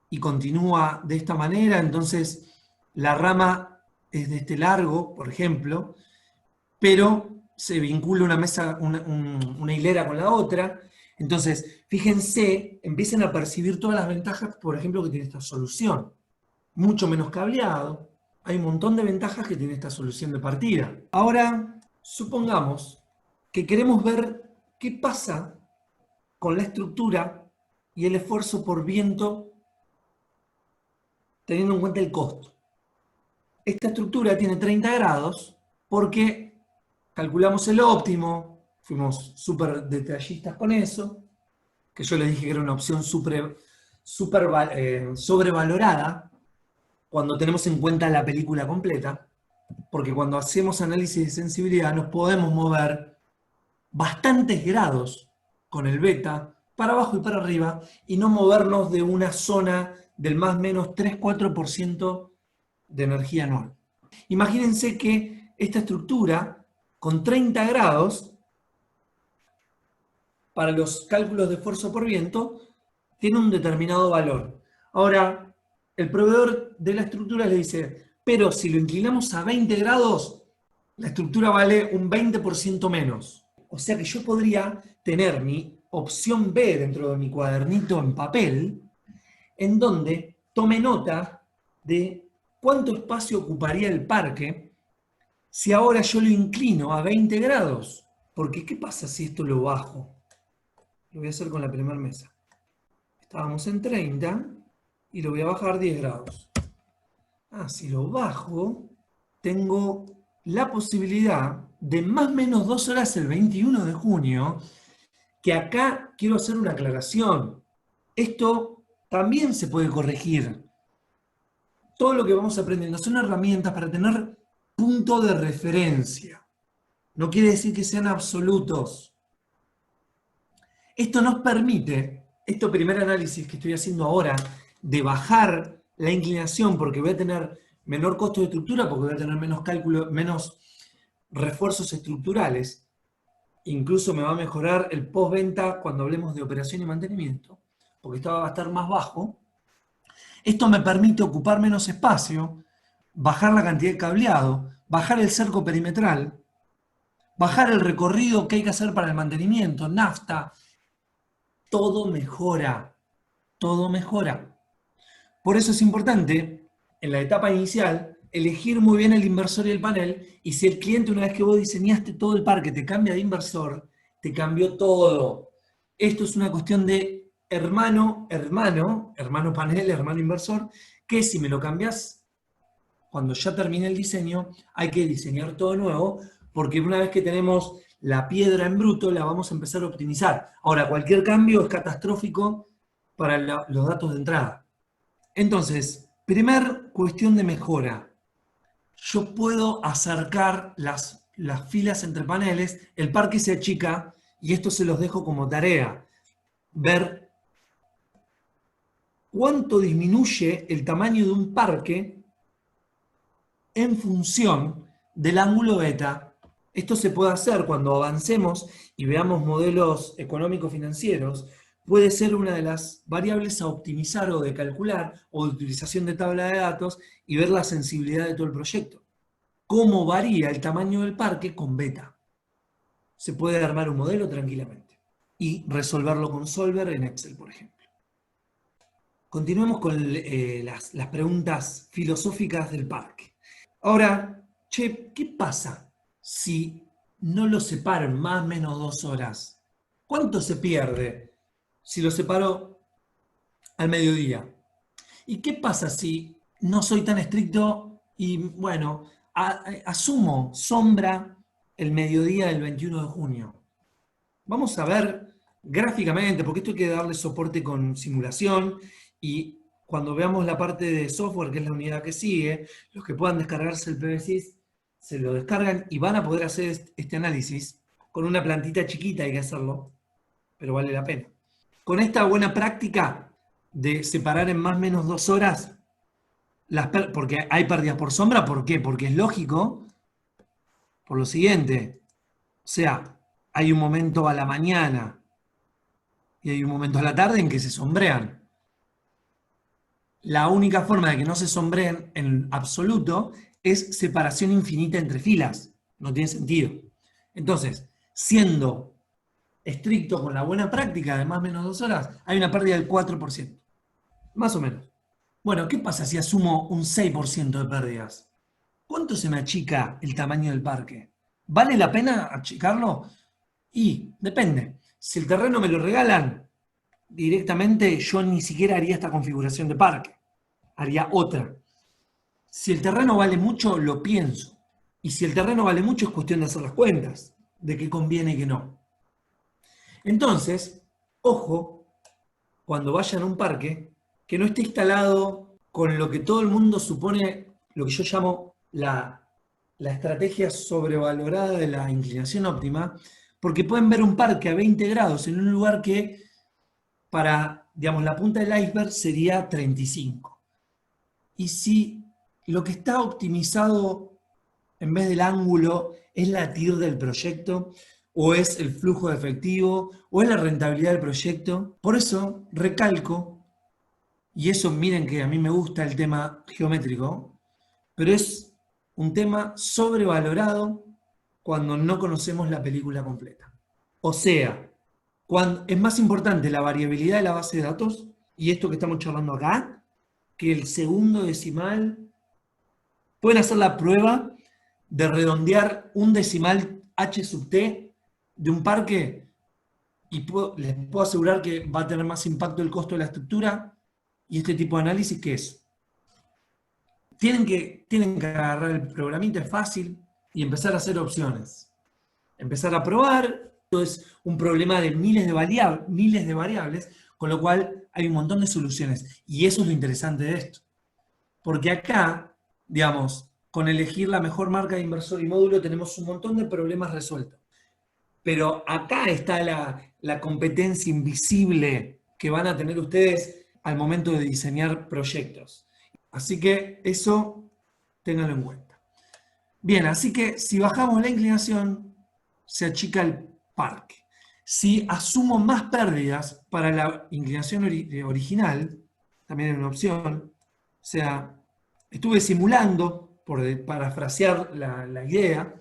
y continúa de esta manera, entonces la rama es de este largo, por ejemplo, pero se vincula una mesa, una hilera con la otra. Entonces, fíjense, empiecen a percibir todas las ventajas, por ejemplo, que tiene esta solución. Mucho menos cableado. Hay un montón de ventajas que tiene esta solución de partida. Ahora, supongamos que queremos ver qué pasa con la estructura y el esfuerzo por viento teniendo en cuenta el costo. Esta estructura tiene 30 grados porque calculamos el óptimo, fuimos súper detallistas con eso, que yo les dije que era una opción sobrevalorada cuando tenemos en cuenta la película completa, porque cuando hacemos análisis de sensibilidad nos podemos mover bastantes grados con el beta, para abajo y para arriba, y no movernos de una zona del más o menos 3-4% de energía anual. Imagínense que esta estructura, con 30 grados, para los cálculos de esfuerzo por viento, tiene un determinado valor. Ahora, el proveedor de la estructura le dice, pero si lo inclinamos a 20 grados, la estructura vale un 20% menos. O sea que yo podría tener mi opción B dentro de mi cuadernito en papel, en donde tome nota de cuánto espacio ocuparía el parque si ahora yo lo inclino a 20 grados. Porque ¿qué pasa si esto lo bajo? Lo voy a hacer con la primera mesa. Estábamos en 30 y lo voy a bajar 10 grados. Si lo bajo, tengo la posibilidad de más o menos 2 horas el 21 de junio, que acá quiero hacer una aclaración. Esto también se puede corregir. Todo lo que vamos aprendiendo son herramientas para tener punto de referencia. No quiere decir que sean absolutos. Esto nos permite, este primer análisis que estoy haciendo ahora, de bajar la inclinación porque voy a tener menor costo de estructura, porque voy a tener menos cálculo, menos refuerzos estructurales, incluso me va a mejorar el postventa cuando hablemos de operación y mantenimiento, porque esto va a estar más bajo. Esto me permite ocupar menos espacio, bajar la cantidad de cableado, bajar el cerco perimetral, bajar el recorrido que hay que hacer para el mantenimiento, nafta. Todo mejora, todo mejora. Por eso es importante, en la etapa inicial, elegir muy bien el inversor y el panel, y si el cliente, una vez que vos diseñaste todo el parque, te cambia de inversor, te cambió todo. Esto es una cuestión de hermano panel, hermano inversor, que si me lo cambias, cuando ya termine el diseño, hay que diseñar todo nuevo, porque una vez que tenemos la piedra en bruto, la vamos a empezar a optimizar. Ahora, cualquier cambio es catastrófico para los datos de entrada. Entonces, primer cuestión de mejora. Yo puedo acercar las filas entre paneles, el parque se achica, y esto se los dejo como tarea. Ver cuánto disminuye el tamaño de un parque en función del ángulo beta. Esto se puede hacer cuando avancemos y veamos modelos económico-financieros. Puede ser una de las variables a optimizar o de calcular, o de utilización de tabla de datos, y ver la sensibilidad de todo el proyecto. Cómo varía el tamaño del parque con beta. Se puede armar un modelo tranquilamente y resolverlo con Solver en Excel, por ejemplo. Continuemos con las preguntas filosóficas del parque. Ahora, che, ¿qué pasa si no lo separo en más o menos 2 horas? ¿Cuánto se pierde si lo separo al mediodía? ¿Y qué pasa si no soy tan estricto y, bueno, asumo sombra el mediodía del 21 de junio? Vamos a ver gráficamente, porque esto hay que darle soporte con simulación, y cuando veamos la parte de software, que es la unidad que sigue, los que puedan descargarse el PBSys se lo descargan y van a poder hacer este análisis. Con una plantita chiquita hay que hacerlo, pero vale la pena. Con esta buena práctica de separar en más o menos 2 horas, porque hay pérdidas por sombra. ¿Por qué? Porque es lógico, por lo siguiente. O sea, hay un momento a la mañana y hay un momento a la tarde en que se sombrean. La única forma de que no se sombreen en absoluto es separación infinita entre filas. No tiene sentido. Entonces, siendo estricto con la buena práctica de más o menos 2 horas, hay una pérdida del 4%. Más o menos. Bueno, ¿qué pasa si asumo un 6% de pérdidas? ¿Cuánto se me achica el tamaño del parque? ¿Vale la pena achicarlo? Y depende. Si el terreno me lo regalan, directamente yo ni siquiera haría esta configuración de parque. Haría otra. Si el terreno vale mucho, lo pienso. Y si el terreno vale mucho, es cuestión de hacer las cuentas, de qué conviene y qué no. Entonces, ojo, cuando vayan a un parque, que no esté instalado con lo que todo el mundo supone, lo que yo llamo la estrategia sobrevalorada de la inclinación óptima, porque pueden ver un parque a 20 grados en un lugar que para, digamos, la punta del iceberg sería 35. Y si lo que está optimizado en vez del ángulo es la TIR del proyecto, o es el flujo de efectivo, o es la rentabilidad del proyecto. Por eso recalco, y eso miren que a mí me gusta el tema geométrico, pero es un tema sobrevalorado cuando no conocemos la película completa. O sea, es más importante la variabilidad de la base de datos, y esto que estamos charlando acá, que el segundo decimal. Pueden hacer la prueba de redondear un decimal h sub t de un parque, y les puedo asegurar que va a tener más impacto el costo de la estructura. Y este tipo de análisis, ¿qué es? Tienen que agarrar el programita, es fácil, y empezar a hacer opciones. Empezar a probar. Esto es un problema de miles de variables, con lo cual hay un montón de soluciones. Y eso es lo interesante de esto. Porque acá, digamos, con elegir la mejor marca de inversor y módulo tenemos un montón de problemas resueltos. Pero acá está la competencia invisible que van a tener ustedes al momento de diseñar proyectos. Así que eso, ténganlo en cuenta. Bien, así que si bajamos la inclinación, se achica el parque. Si asumo más pérdidas para la inclinación original, también es una opción. O sea, estuve simulando, por parafrasear la idea,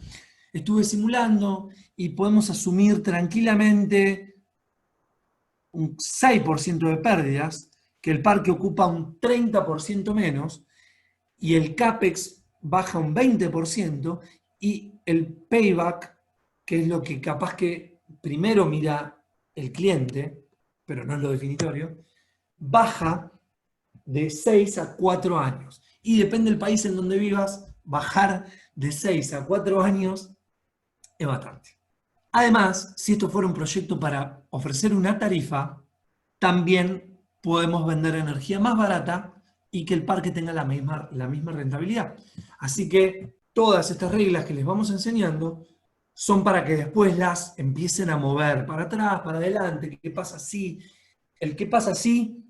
estuve simulando y podemos asumir tranquilamente un 6% de pérdidas, que el parque ocupa un 30% menos y el CAPEX baja un 20%, y el payback, que es lo que capaz que primero mira el cliente, pero no es lo definitorio, baja de 6 a 4 años. Y depende del país en donde vivas, bajar de 6 a 4 años es bastante. Además, si esto fuera un proyecto para ofrecer una tarifa, también podemos vender energía más barata y que el parque tenga la misma rentabilidad. Así que todas estas reglas que les vamos enseñando son para que después las empiecen a mover para atrás, para adelante. ¿Qué pasa si? El qué pasa si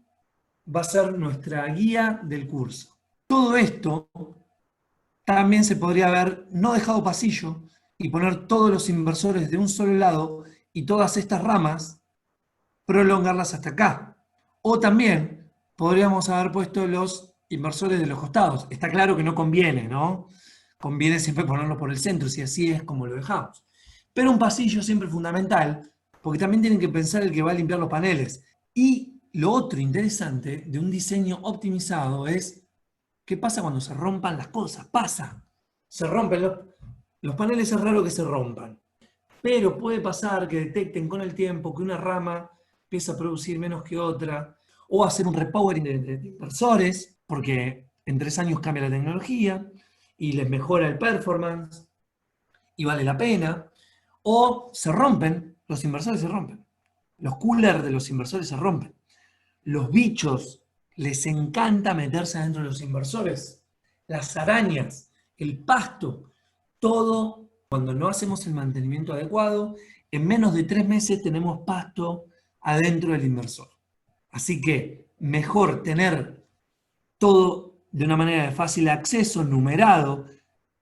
va a ser nuestra guía del curso. Todo esto también se podría haber no dejado pasillo y poner todos los inversores de un solo lado y todas estas ramas prolongarlas hasta acá. O también podríamos haber puesto los inversores de los costados. Está claro que no conviene, ¿no? Conviene siempre ponerlos por el centro, si así es como lo dejamos. Pero un pasillo siempre es fundamental, porque también tienen que pensar el que va a limpiar los paneles. Y lo otro interesante de un diseño optimizado es, ¿qué pasa cuando se rompan las cosas? Pasa. Se rompen los paneles, es raro que se rompan. Pero puede pasar que detecten con el tiempo que una rama empieza a producir menos que otra, o hacer un repowering de inversores, porque en 3 años cambia la tecnología y les mejora el performance y vale la pena, o se rompen, los inversores se rompen, los coolers de los inversores se rompen, los bichos les encanta meterse adentro de los inversores, las arañas, el pasto, todo cuando no hacemos el mantenimiento adecuado, en menos de 3 meses tenemos pasto adentro del inversor. Así que mejor tener todo de una manera de fácil acceso, numerado,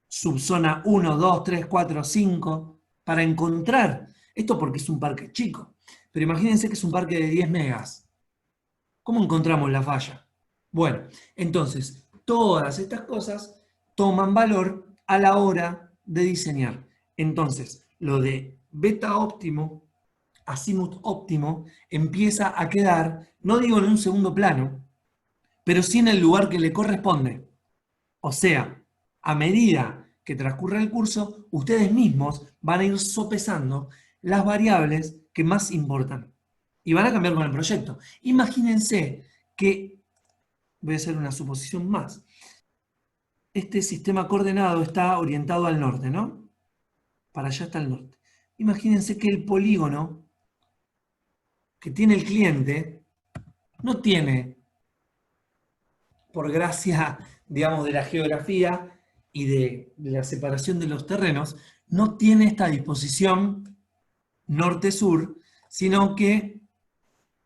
subzona 1, 2, 3, 4, 5, para encontrar, esto porque es un parque chico, pero imagínense que es un parque de 10 megas. ¿Cómo encontramos la falla? Bueno, entonces, todas estas cosas toman valor a la hora de diseñar. Entonces, lo de beta óptimo, azimut óptimo, empieza a quedar, no digo en un segundo plano, pero sí en el lugar que le corresponde. O sea, a medida que transcurre el curso, ustedes mismos van a ir sopesando las variables que más importan y van a cambiar con el proyecto. Imagínense que, voy a hacer una suposición más, este sistema coordenado está orientado al norte, ¿no? Para allá está el norte. Imagínense que el polígono que tiene el cliente no tiene, por gracia, digamos, de la geografía y de la separación de los terrenos, no tiene esta disposición norte-sur, sino que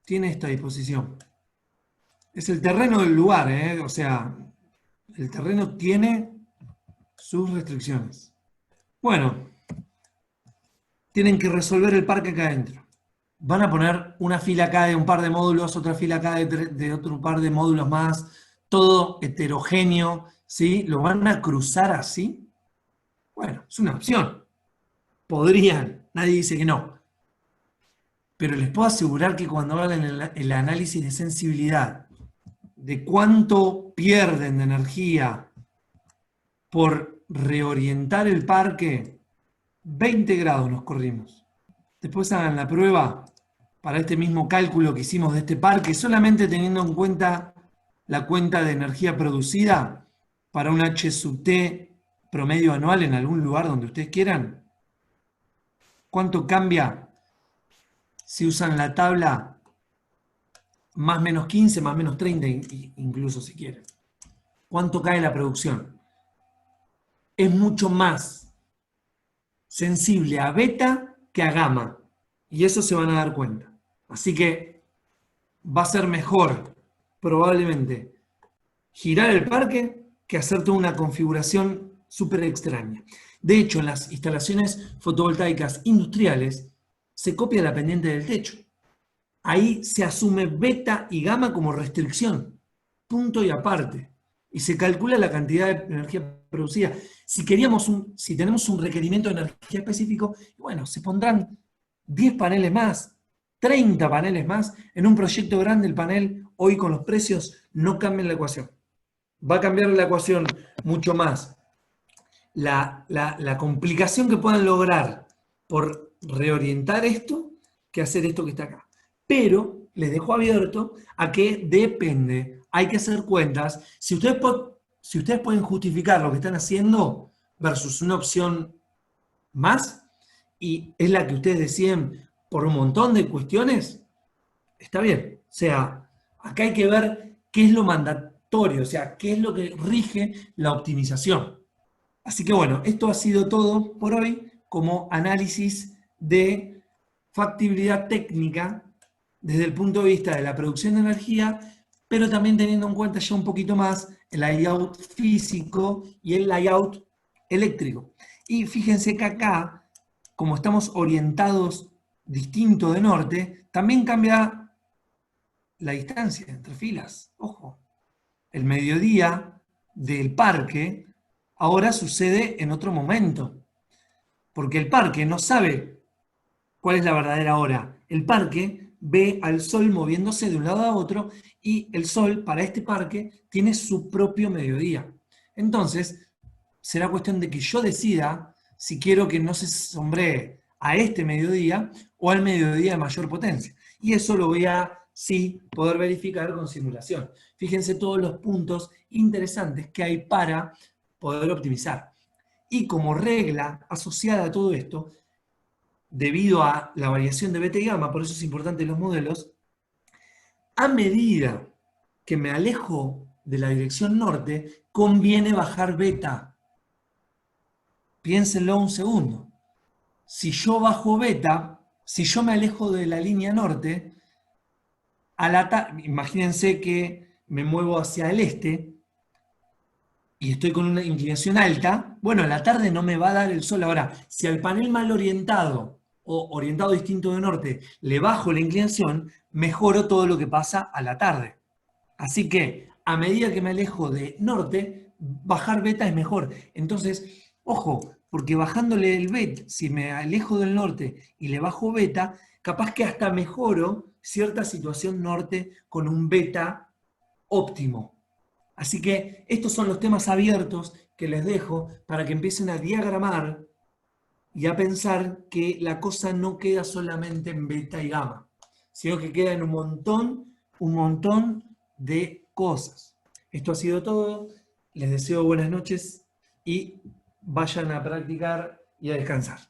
tiene esta disposición. Es el terreno del lugar, ¿eh? O sea, el terreno tiene sus restricciones. Bueno, tienen que resolver el parque acá adentro. Van a poner una fila acá de un par de módulos, otra fila acá de otro par de módulos más, todo heterogéneo, ¿sí? ¿Lo van a cruzar así? Bueno, es una opción. Podrían, nadie dice que no. Pero les puedo asegurar que cuando hagan el análisis de sensibilidad, de cuánto pierden de energía por reorientar el parque, 20 grados nos corrimos. Después hagan la prueba para este mismo cálculo que hicimos de este parque, solamente teniendo en cuenta la cuenta de energía producida para un H sub T promedio anual en algún lugar donde ustedes quieran. ¿Cuánto cambia si usan la tabla más menos 15, más menos 30, incluso si quieren? ¿Cuánto cae la producción? Es mucho más sensible a beta que a gamma. Y eso se van a dar cuenta. Así que va a ser mejor, probablemente, girar el parque que hacer toda una configuración súper extraña. De hecho, en las instalaciones fotovoltaicas industriales se copia la pendiente del techo. Ahí se asume beta y gamma como restricción, punto y aparte. Y se calcula la cantidad de energía producida. Si tenemos un requerimiento de energía específico, bueno, se pondrán 10 paneles más, 30 paneles más. En un proyecto grande el panel, hoy con los precios, no cambia la ecuación. Va a cambiar la ecuación mucho más la complicación que puedan lograr por reorientar esto que hacer esto que está acá. Pero les dejo abierto a que depende. Hay que hacer cuentas. Si ustedes pueden justificar lo que están haciendo versus una opción más, y es la que ustedes deciden por un montón de cuestiones, está bien. O sea, Acá hay que ver qué es lo mandatorio, o sea, qué es lo que rige la optimización. Así que bueno, esto ha sido todo por hoy como análisis de factibilidad técnica desde el punto de vista de la producción de energía, pero también teniendo en cuenta ya un poquito más el layout físico y el layout eléctrico. Y fíjense que acá, como estamos orientados distinto de norte, también cambia la distancia entre filas. Ojo, el mediodía del parque ahora sucede en otro momento, porque el parque no sabe cuál es la verdadera hora. El parque ve al sol moviéndose de un lado a otro y el sol para este parque tiene su propio mediodía. Entonces, será cuestión de que yo decida si quiero que no se sombree a este mediodía o al mediodía de mayor potencia. Y eso lo voy a, sí, poder verificar con simulación. Fíjense todos los puntos interesantes que hay para poder optimizar. Y como regla asociada a todo esto, debido a la variación de beta y gamma, por eso es importante los modelos, a medida que me alejo de la dirección norte, conviene bajar beta. Piénsenlo un segundo. Si yo bajo beta, si yo me alejo de la línea norte, imagínense que me muevo hacia el este y estoy con una inclinación alta, bueno, a la tarde no me va a dar el sol. Ahora, si al panel mal orientado o orientado distinto de norte le bajo la inclinación, mejoro todo lo que pasa a la tarde. Así que a medida que me alejo de norte, bajar beta es mejor. Entonces, ojo, porque bajándole el beta, si me alejo del norte y le bajo beta, capaz que hasta mejoro cierta situación norte con un beta óptimo. Así que estos son los temas abiertos que les dejo para que empiecen a diagramar y a pensar que la cosa no queda solamente en beta y gamma, sino que queda en un montón de cosas. Esto ha sido todo. Les deseo buenas noches y vayan a practicar y a descansar.